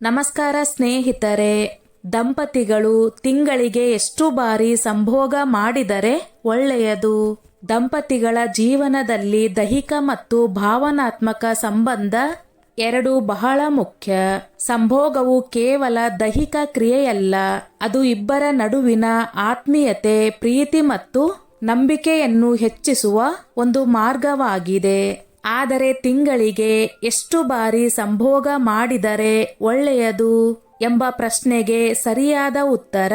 ನಮಸ್ಕಾರ ಸ್ನೇಹಿತರೆ. ದಂಪತಿಗಳು ತಿಂಗಳಿಗೆ ಎಷ್ಟು ಬಾರಿ ಸಂಭೋಗ ಮಾಡಿದರೆ ಒಳ್ಳೆಯದು? ದಂಪತಿಗಳ ಜೀವನದಲ್ಲಿ ದೈಹಿಕ ಮತ್ತು ಭಾವನಾತ್ಮಕ ಸಂಬಂಧ ಎರಡು ಬಹಳ ಮುಖ್ಯ. ಸಂಭೋಗವು ಕೇವಲ ದೈಹಿಕ ಕ್ರಿಯೆಯಲ್ಲ, ಅದು ಇಬ್ಬರ ನಡುವಿನ ಆತ್ಮೀಯತೆ, ಪ್ರೀತಿ ಮತ್ತು ನಂಬಿಕೆಯನ್ನು ಹೆಚ್ಚಿಸುವ ಒಂದು ಮಾರ್ಗವಾಗಿದೆ. ಆದರೆ ತಿಂಗಳಿಗೆ ಎಷ್ಟು ಬಾರಿ ಸಂಭೋಗ ಮಾಡಿದರೆ ಒಳ್ಳೆಯದು ಎಂಬ ಪ್ರಶ್ನೆಗೆ ಸರಿಯಾದ ಉತ್ತರ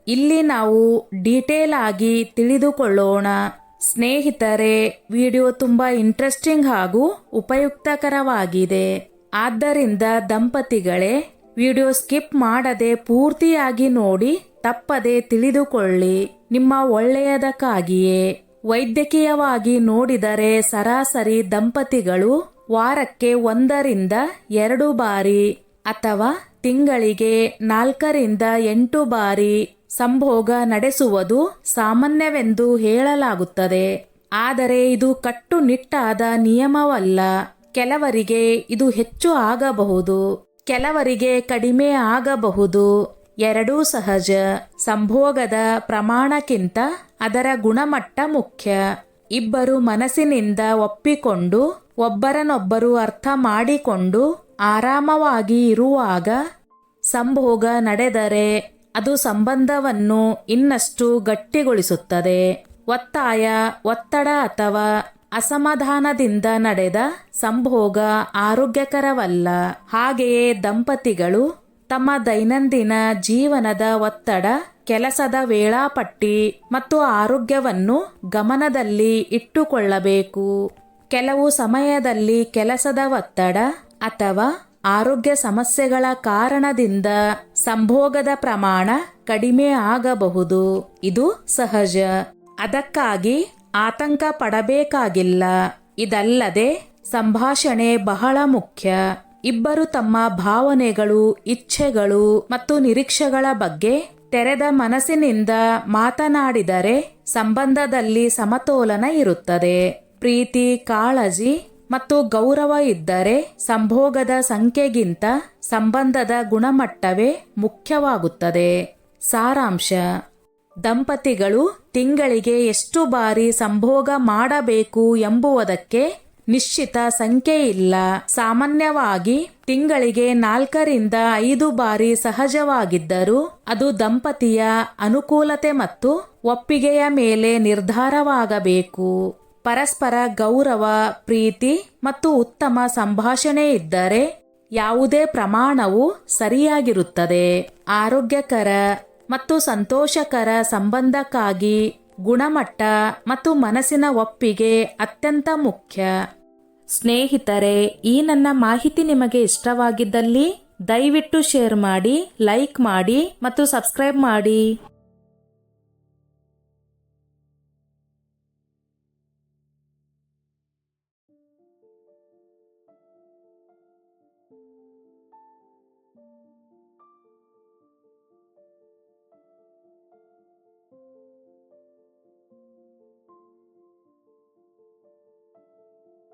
ಇಲ್ಲಿ ನಾವು ಡೀಟೇಲ್ ಆಗಿ ತಿಳಿದುಕೊಳ್ಳೋಣ. ಸ್ನೇಹಿತರೆ, ವಿಡಿಯೋ ತುಂಬಾ ಇಂಟ್ರೆಸ್ಟಿಂಗ್ ಹಾಗೂ ಉಪಯುಕ್ತಕರವಾಗಿದೆ. ಆದ್ದರಿಂದ ದಂಪತಿಗಳೇ, ವಿಡಿಯೋ ಸ್ಕಿಪ್ ಮಾಡದೆ ಪೂರ್ತಿಯಾಗಿ ನೋಡಿ ತಪ್ಪದೆ ತಿಳಿದುಕೊಳ್ಳಿ, ನಿಮ್ಮ ಒಳ್ಳೆಯದಕ್ಕಾಗಿಯೇ. ವೈದ್ಯಕೀಯವಾಗಿ ನೋಡಿದರೆ ಸರಾಸರಿ ದಂಪತಿಗಳು ವಾರಕ್ಕೆ 1 ರಿಂದ 2 ಬಾರಿ ಅಥವಾ ತಿಂಗಳಿಗೆ 4 ರಿಂದ 8 ಬಾರಿ ಸಂಭೋಗ ನಡೆಸುವುದು ಸಾಮಾನ್ಯವೆಂದು ಹೇಳಲಾಗುತ್ತದೆ. ಆದರೆ ಇದು ಕಟ್ಟುನಿಟ್ಟಾದ ನಿಯಮವಲ್ಲ. ಕೆಲವರಿಗೆ ಇದು ಹೆಚ್ಚು ಆಗಬಹುದು, ಕೆಲವರಿಗೆ ಕಡಿಮೆ ಆಗಬಹುದು. ಎರಡೂ ಸಹಜ. ಸಂಭೋಗದ ಪ್ರಮಾಣಕ್ಕಿಂತ ಅದರ ಗುಣಮಟ್ಟ ಮುಖ್ಯ. ಇಬ್ಬರು ಮನಸ್ಸಿನಿಂದ ಒಪ್ಪಿಕೊಂಡು ಒಬ್ಬರನ್ನೊಬ್ಬರು ಅರ್ಥ ಮಾಡಿಕೊಂಡು ಆರಾಮವಾಗಿ ಇರುವಾಗ ಸಂಭೋಗ ನಡೆದರೆ ಅದು ಸಂಬಂಧವನ್ನು ಇನ್ನಷ್ಟು ಗಟ್ಟಿಗೊಳಿಸುತ್ತದೆ. ಒತ್ತಾಯ, ಒತ್ತಡ ಅಥವಾ ಅಸಮಾಧಾನದಿಂದ ನಡೆದ ಸಂಭೋಗ ಆರೋಗ್ಯಕರವಲ್ಲ. ಹಾಗೆಯೇ ದಂಪತಿಗಳು ತಮ್ಮ ದೈನಂದಿನ ಜೀವನದ ಒತ್ತಡ, ಕೆಲಸದ ವೇಳಾಪಟ್ಟಿ ಮತ್ತು ಆರೋಗ್ಯವನ್ನು ಗಮನದಲ್ಲಿ ಇಟ್ಟುಕೊಳ್ಳಬೇಕು. ಕೆಲವು ಸಮಯದಲ್ಲಿ ಕೆಲಸದ ಒತ್ತಡ ಅಥವಾ ಆರೋಗ್ಯ ಸಮಸ್ಯೆಗಳ ಕಾರಣದಿಂದ ಸಂಭೋಗದ ಪ್ರಮಾಣ ಕಡಿಮೆ ಆಗಬಹುದು. ಇದು ಸಹಜ. ಅದಕ್ಕಾಗಿ ಆತಂಕ ಪಡಬೇಕಾಗಿಲ್ಲ. ಇದಲ್ಲದೆ ಸಂಭಾಷಣೆ ಬಹಳ ಮುಖ್ಯ. ಇಬ್ಬರು ತಮ್ಮ ಭಾವನೆಗಳು, ಇಚ್ಛೆಗಳು ಮತ್ತು ನಿರೀಕ್ಷೆಗಳ ಬಗ್ಗೆ ತೆರೆದ ಮನಸ್ಸಿನಿಂದ ಮಾತನಾಡಿದರೆ ಸಂಬಂಧದಲ್ಲಿ ಸಮತೋಲನ ಇರುತ್ತದೆ. ಪ್ರೀತಿ, ಕಾಳಜಿ ಮತ್ತು ಗೌರವ ಇದ್ದರೆ ಸಂಭೋಗದ ಸಂಖ್ಯೆಗಿಂತ ಸಂಬಂಧದ ಗುಣಮಟ್ಟವೇ ಮುಖ್ಯವಾಗುತ್ತದೆ. ಸಾರಾಂಶ: ದಂಪತಿಗಳು ತಿಂಗಳಿಗೆ ಎಷ್ಟು ಬಾರಿ ಸಂಭೋಗ ಮಾಡಬೇಕು ಎಂಬುದಕ್ಕೆ ನಿಶ್ಚಿತ ಸಂಖ್ಯೆ ಇಲ್ಲ. ಸಾಮಾನ್ಯವಾಗಿ ತಿಂಗಳಿಗೆ 4 ರಿಂದ 5 ಬಾರಿ ಸಹಜವಾಗಿದ್ದರೂ ಅದು ದಂಪತಿಯ ಅನುಕೂಲತೆ ಮತ್ತು ಒಪ್ಪಿಗೆಯ ಮೇಲೆ ನಿರ್ಧಾರವಾಗಬೇಕು. ಪರಸ್ಪರ ಗೌರವ, ಪ್ರೀತಿ ಮತ್ತು ಉತ್ತಮ ಸಂಭಾಷಣೆ ಇದ್ದರೆ ಯಾವುದೇ ಪ್ರಮಾಣವು ಸರಿಯಾಗಿರುತ್ತದೆ. ಆರೋಗ್ಯಕರ ಮತ್ತು ಸಂತೋಷಕರ ಸಂಬಂಧಕ್ಕಾಗಿ ಗುಣಮಟ್ಟ ಮತ್ತು ಮನಸ್ಸಿನ ಒಪ್ಪಿಗೆ ಅತ್ಯಂತ ಮುಖ್ಯ. ಸ್ನೇಹಿತರೆ, ಈ ನನ್ನ ಮಾಹಿತಿ ನಿಮಗೆ ಇಷ್ಟವಾಗಿದ್ದಲ್ಲಿ ದಯವಿಟ್ಟು ಶೇರ್ ಮಾಡಿ, ಲೈಕ್ ಮಾಡಿ ಮತ್ತು ಸಬ್ಸ್ಕ್ರೈಬ್ ಮಾಡಿ.